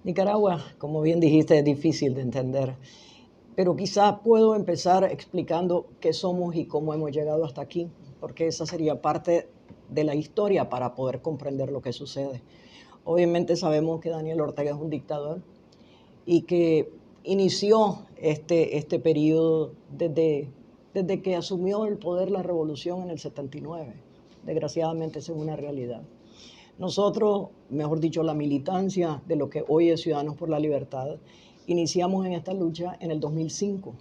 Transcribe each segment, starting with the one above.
Nicaragua, como bien dijiste, es difícil de entender, pero quizás puedo empezar explicando qué somos y cómo hemos llegado hasta aquí, porque esa sería parte de la historia para poder comprender lo que sucede. Obviamente sabemos que Daniel Ortega es un dictador y que inició este periodo desde que asumió el poder la revolución en el 79. Desgraciadamente esa es una realidad. Nosotros, mejor dicho, la militancia de lo que hoy es Ciudadanos por la Libertad, iniciamos en esta lucha en el 2005.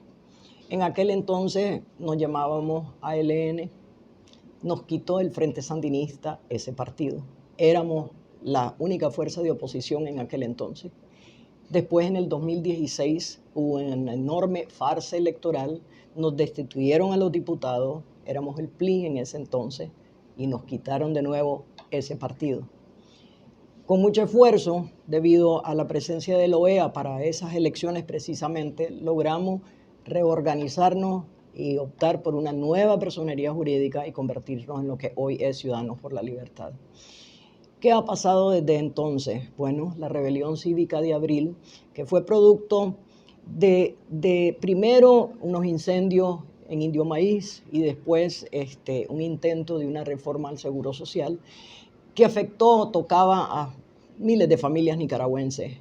En aquel entonces nos llamábamos ALN, nos quitó el Frente Sandinista ese partido. Éramos la única fuerza de oposición en aquel entonces. Después, en el 2016, hubo una enorme farsa electoral, nos destituyeron a los diputados, éramos el PLI en ese entonces, y nos quitaron de nuevo ese partido. Con mucho esfuerzo, debido a la presencia de la OEA para esas elecciones precisamente, logramos reorganizarnos y optar por una nueva personería jurídica y convertirnos en lo que hoy es Ciudadanos por la Libertad. ¿Qué ha pasado desde entonces? Bueno, la rebelión cívica de abril, que fue producto de primero unos incendios en Indio Maíz y después un intento de una reforma al Seguro Social que tocaba a miles de familias nicaragüenses.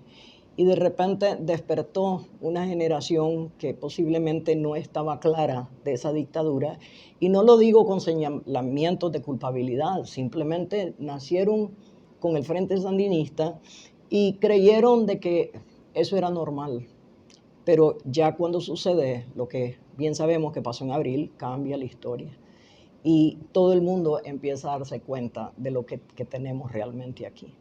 Y de repente despertó una generación que posiblemente no estaba clara de esa dictadura. Y no lo digo con señalamientos de culpabilidad, simplemente nacieron con el Frente Sandinista y creyeron de que eso era normal. Pero ya cuando sucede lo que bien sabemos que pasó en abril, cambia la historia. Y todo el mundo empieza a darse cuenta de lo que tenemos realmente aquí.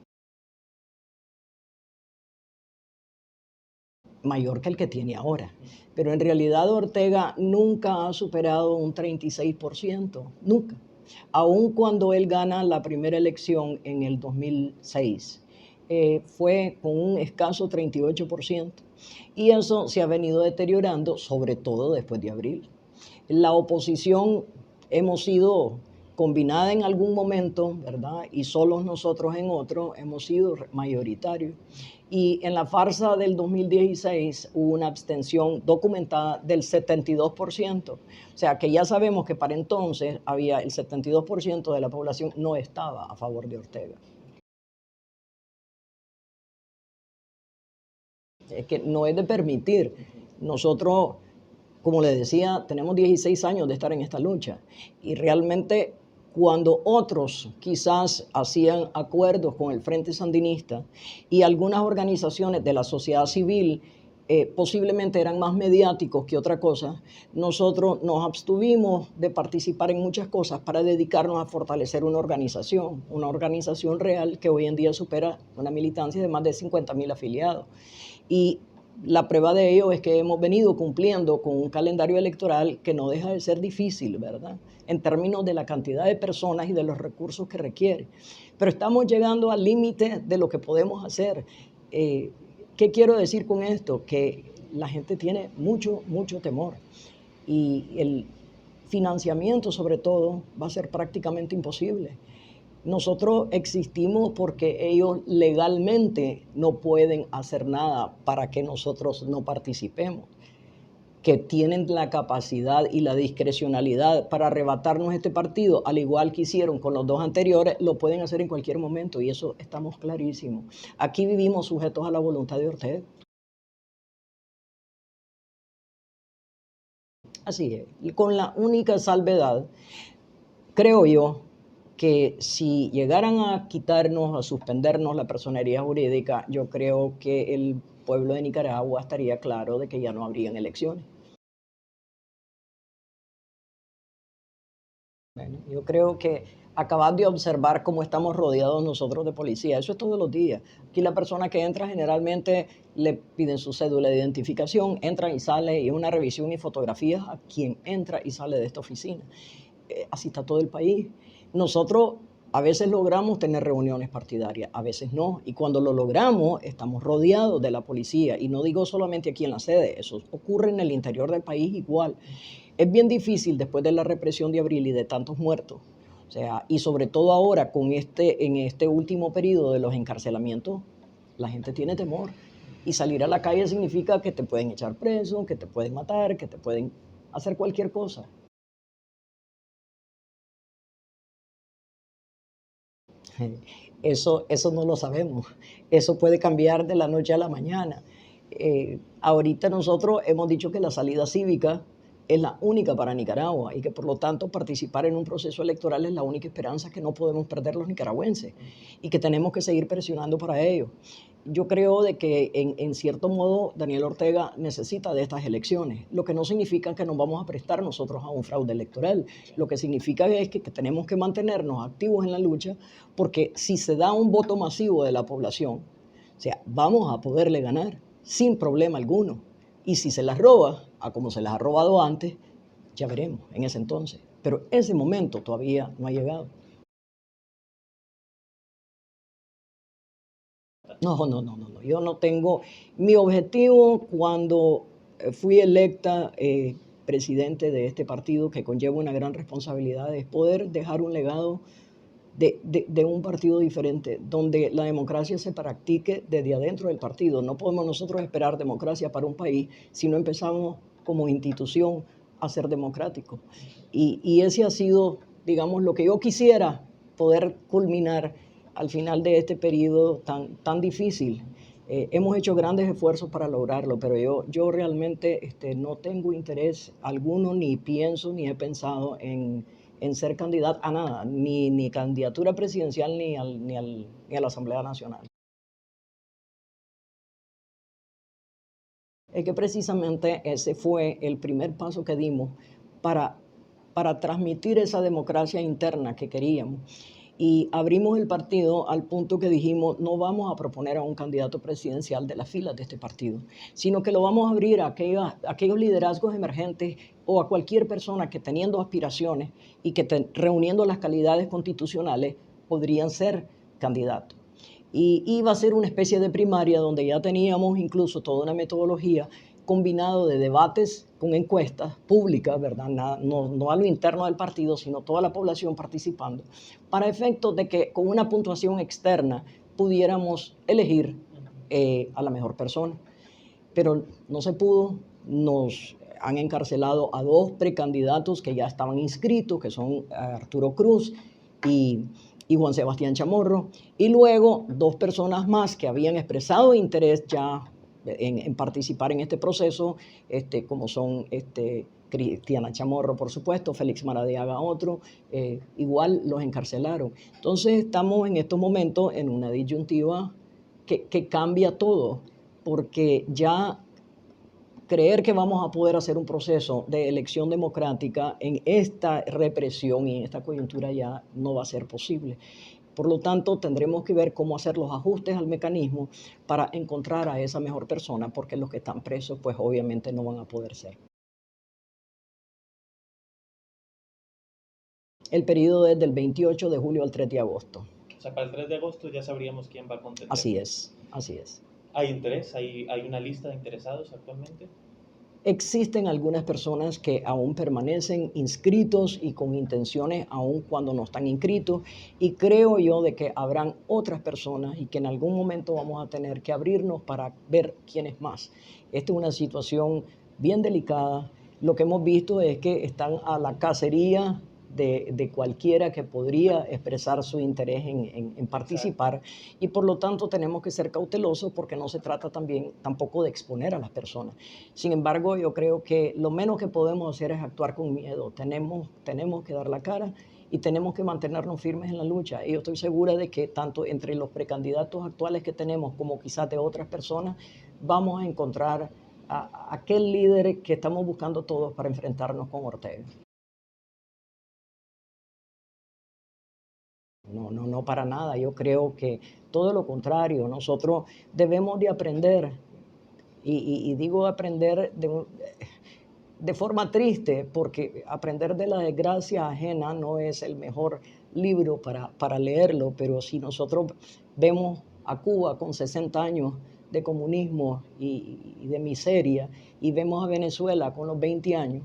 Mayor que el que tiene ahora. Pero en realidad Ortega nunca ha superado un 36%, nunca. Aun cuando él gana la primera elección en el 2006, fue con un escaso 38%. Y eso se ha venido deteriorando, sobre todo después de abril. La oposición hemos sido combinada en algún momento, ¿verdad? Y solos nosotros en otro, hemos sido mayoritarios. Y en la farsa del 2016 hubo una abstención documentada del 72%. O sea que ya sabemos que para entonces había el 72% de la población no estaba a favor de Ortega. Es que no es de permitir. Nosotros, como les decía, tenemos 16 años de estar en esta lucha y realmente cuando otros quizás hacían acuerdos con el Frente Sandinista y algunas organizaciones de la sociedad civil posiblemente eran más mediáticos que otra cosa, nosotros nos abstuvimos de participar en muchas cosas para dedicarnos a fortalecer una organización real que hoy en día supera una militancia de más de 50.000 afiliados. Y la prueba de ello es que hemos venido cumpliendo con un calendario electoral que no deja de ser difícil, ¿verdad? En términos de la cantidad de personas y de los recursos que requiere. Pero estamos llegando al límite de lo que podemos hacer. ¿Qué quiero decir con esto? Que la gente tiene mucho temor. Y el financiamiento, sobre todo, va a ser prácticamente imposible. Nosotros existimos porque ellos legalmente no pueden hacer nada para que nosotros no participemos. Que tienen la capacidad y la discrecionalidad para arrebatarnos este partido, al igual que hicieron con los dos anteriores, lo pueden hacer en cualquier momento y eso estamos clarísimos. Aquí vivimos sujetos a la voluntad de Ortega. Así es, y con la única salvedad, creo yo, que si llegaran a quitarnos, a suspendernos la personería jurídica, yo creo que el pueblo de Nicaragua estaría claro de que ya no habrían elecciones. Bueno, yo creo que acabar de observar cómo estamos rodeados nosotros de policía, eso es todos los días. Aquí la persona que entra generalmente le piden su cédula de identificación, entra y sale, y una revisión y fotografías a quien entra y sale de esta oficina. Así está todo el país. Nosotros a veces logramos tener reuniones partidarias, a veces no. Y cuando lo logramos, estamos rodeados de la policía. Y no digo solamente aquí en la sede, eso ocurre en el interior del país igual. Es bien difícil después de la represión de abril y de tantos muertos. O sea, y sobre todo ahora en este último periodo de los encarcelamientos, la gente tiene temor. Y salir a la calle significa que te pueden echar preso, que te pueden matar, que te pueden hacer cualquier cosa. Eso no lo sabemos. Eso puede cambiar de la noche a la mañana. Ahorita nosotros hemos dicho que la salida cívica es la única para Nicaragua y que por lo tanto participar en un proceso electoral es la única esperanza que no podemos perder los nicaragüenses y que tenemos que seguir presionando para ello. Yo creo de que en cierto modo Daniel Ortega necesita de estas elecciones, lo que no significa que nos vamos a prestar nosotros a un fraude electoral. Lo que significa es que tenemos que mantenernos activos en la lucha, porque si se da un voto masivo de la población, o sea, vamos a poderle ganar sin problema alguno. Y si se las roba, a como se las ha robado antes, ya veremos en ese entonces. Pero ese momento todavía no ha llegado. No. Yo no tengo. Mi objetivo cuando fui electa presidente de este partido, que conlleva una gran responsabilidad, es poder dejar un legado de un partido diferente, donde la democracia se practique desde adentro del partido. No podemos nosotros esperar democracia para un país si no empezamos como institución a ser democráticos. Y ese ha sido, digamos, lo que yo quisiera poder culminar al final de este periodo tan difícil. Hemos hecho grandes esfuerzos para lograrlo, pero yo realmente no tengo interés alguno, ni pienso, ni he pensado en ser candidato a nada, ni candidatura presidencial, ni a la Asamblea Nacional. Es que precisamente ese fue el primer paso que dimos para transmitir esa democracia interna que queríamos. Y abrimos el partido al punto que dijimos, no vamos a proponer a un candidato presidencial de las filas de este partido, sino que lo vamos a abrir a aquellos liderazgos emergentes o a cualquier persona que teniendo aspiraciones y que reuniendo las calidades constitucionales podrían ser candidatos. Y iba a ser una especie de primaria donde ya teníamos incluso toda una metodología combinado de debates con encuestas públicas, ¿verdad? No a lo interno del partido, sino toda la población participando, para efectos de que con una puntuación externa pudiéramos elegir a la mejor persona. Pero no se pudo, nos han encarcelado a 2 precandidatos que ya estaban inscritos, que son Arturo Cruz y Juan Sebastián Chamorro, y luego 2 personas más que habían expresado interés ya en participar en este proceso, como son Cristiana Chamorro, por supuesto, Félix Maradiaga, otro, igual los encarcelaron. Entonces estamos en estos momentos en una disyuntiva que cambia todo, porque ya creer que vamos a poder hacer un proceso de elección democrática en esta represión y en esta coyuntura ya no va a ser posible. Por lo tanto, tendremos que ver cómo hacer los ajustes al mecanismo para encontrar a esa mejor persona, porque los que están presos, pues obviamente no van a poder ser. El periodo es del 28 de julio al 3 de agosto. O sea, para el 3 de agosto ya sabríamos quién va a contender. Así es, así es. ¿Hay interés? ¿Hay una lista de interesados actualmente? Existen algunas personas que aún permanecen inscritos y con intenciones aún cuando no están inscritos, y creo yo de que habrán otras personas y que en algún momento vamos a tener que abrirnos para ver quién es más. Esta es una situación bien delicada. Lo que hemos visto es que están a la cacería de cualquiera que podría expresar su interés en participar, y por lo tanto tenemos que ser cautelosos porque no se trata tampoco de exponer a las personas. Sin embargo, yo creo que lo menos que podemos hacer es actuar con miedo. Tenemos que dar la cara y tenemos que mantenernos firmes en la lucha. Y yo estoy segura de que tanto entre los precandidatos actuales que tenemos como quizás de otras personas, vamos a encontrar a aquel líder que estamos buscando todos para enfrentarnos con Ortega. No, para nada. Yo creo que todo lo contrario. Nosotros debemos de aprender, y digo aprender de forma triste, porque aprender de la desgracia ajena no es el mejor libro para leerlo, pero si nosotros vemos a Cuba con 60 años de comunismo y de miseria, y vemos a Venezuela con los 20 años,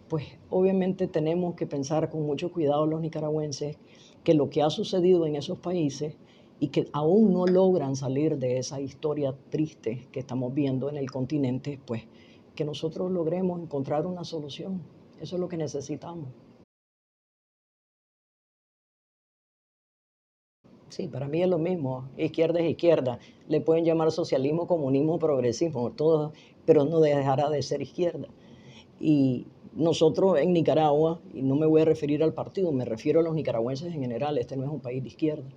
pues obviamente tenemos que pensar con mucho cuidado los nicaragüenses que lo que ha sucedido en esos países y que aún no logran salir de esa historia triste que estamos viendo en el continente, pues que nosotros logremos encontrar una solución. Eso es lo que necesitamos. Sí, para mí es lo mismo. Izquierda es izquierda. Le pueden llamar socialismo, comunismo, progresismo, todo, pero no dejará de ser izquierda. Y nosotros en Nicaragua, y no me voy a referir al partido, me refiero a los nicaragüenses en general, este no es un país de izquierda.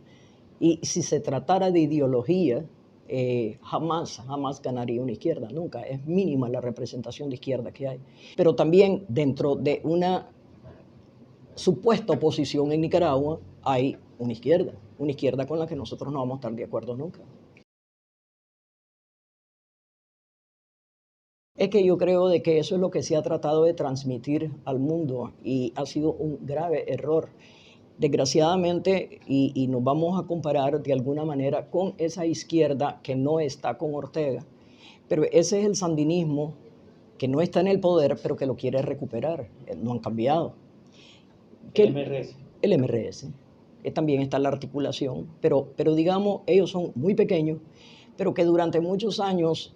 Y si se tratara de ideología, jamás ganaría una izquierda, nunca. Es mínima la representación de izquierda que hay. Pero también dentro de una supuesta oposición en Nicaragua hay una izquierda con la que nosotros no vamos a estar de acuerdo nunca. Es que yo creo de que eso es lo que se ha tratado de transmitir al mundo y ha sido un grave error. Desgraciadamente, y nos vamos a comparar de alguna manera con esa izquierda que no está con Ortega, pero ese es el sandinismo que no está en el poder, pero que lo quiere recuperar. No han cambiado. El MRS. El MRS. También está la articulación, pero digamos, ellos son muy pequeños, pero que durante muchos años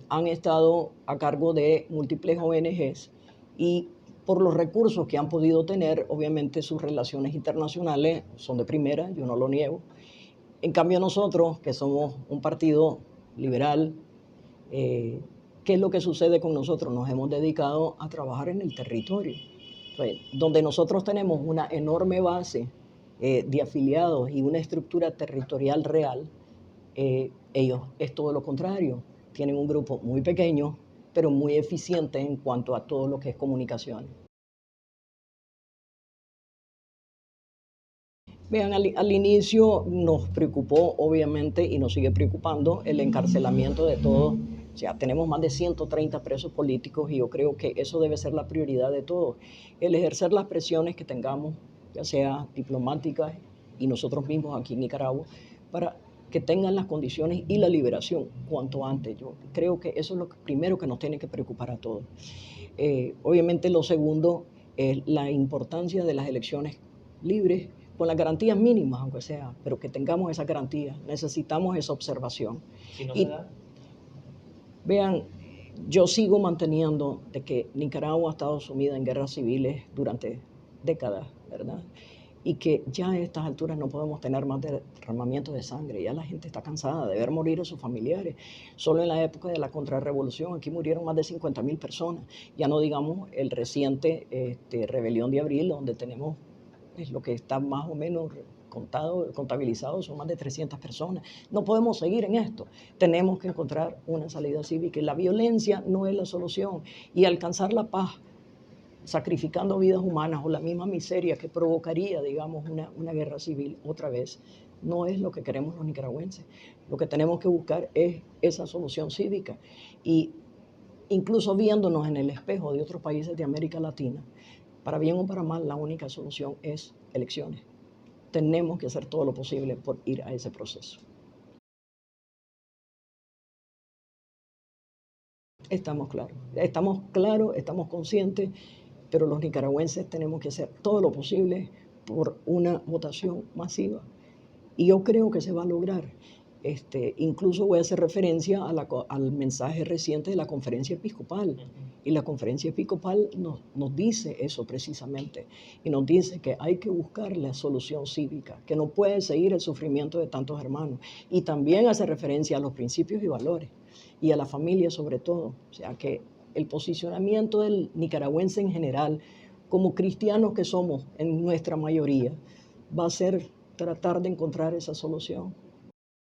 han estado a cargo de múltiples ONGs y por los recursos que han podido tener, obviamente sus relaciones internacionales son de primera, yo no lo niego. En cambio nosotros, que somos un partido liberal, ¿qué es lo que sucede con nosotros? Nos hemos dedicado a trabajar en el territorio, donde nosotros tenemos una enorme base de afiliados y una estructura territorial real. Ellos es todo lo contrario, tienen un grupo muy pequeño, pero muy eficiente en cuanto a todo lo que es comunicación. Vean, al inicio nos preocupó, obviamente, y nos sigue preocupando el encarcelamiento de todos. O sea, tenemos más de 130 presos políticos y yo creo que eso debe ser la prioridad de todos. El ejercer las presiones que tengamos, ya sea diplomáticas y nosotros mismos aquí en Nicaragua, para que tengan las condiciones y la liberación cuanto antes. Yo creo que eso es lo primero que nos tiene que preocupar a todos. Obviamente lo segundo es la importancia de las elecciones libres, con las garantías mínimas, aunque sea, pero que tengamos esa garantía. Necesitamos esa observación. Si no se da. Vean, yo sigo manteniendo de que Nicaragua ha estado sumida en guerras civiles durante décadas, ¿verdad? Y que ya a estas alturas no podemos tener más derramamiento de sangre. Ya la gente está cansada de ver morir a sus familiares. Solo en la época de la contrarrevolución aquí murieron más de 50.000 personas. Ya no digamos el reciente rebelión de abril, donde tenemos lo que está más o menos contabilizado son más de 300 personas. No podemos seguir en esto. Tenemos que encontrar una salida cívica. Y la violencia no es la solución. Y alcanzar la paz sacrificando vidas humanas o la misma miseria que provocaría, digamos, una guerra civil otra vez, no es lo que queremos los nicaragüenses. Lo que tenemos que buscar es esa solución cívica. Y incluso viéndonos en el espejo de otros países de América Latina, para bien o para mal, la única solución es elecciones. Tenemos que hacer todo lo posible por ir a ese proceso. Estamos claros, estamos conscientes, pero los nicaragüenses tenemos que hacer todo lo posible por una votación masiva. Y yo creo que se va a lograr. Incluso voy a hacer referencia al mensaje reciente de la conferencia episcopal. Y la conferencia episcopal nos dice eso precisamente. Y nos dice que hay que buscar la solución cívica, que no puede seguir el sufrimiento de tantos hermanos. Y también hace referencia a los principios y valores y a la familia sobre todo. O sea que el posicionamiento del nicaragüense en general, como cristianos que somos en nuestra mayoría, va a ser tratar de encontrar esa solución.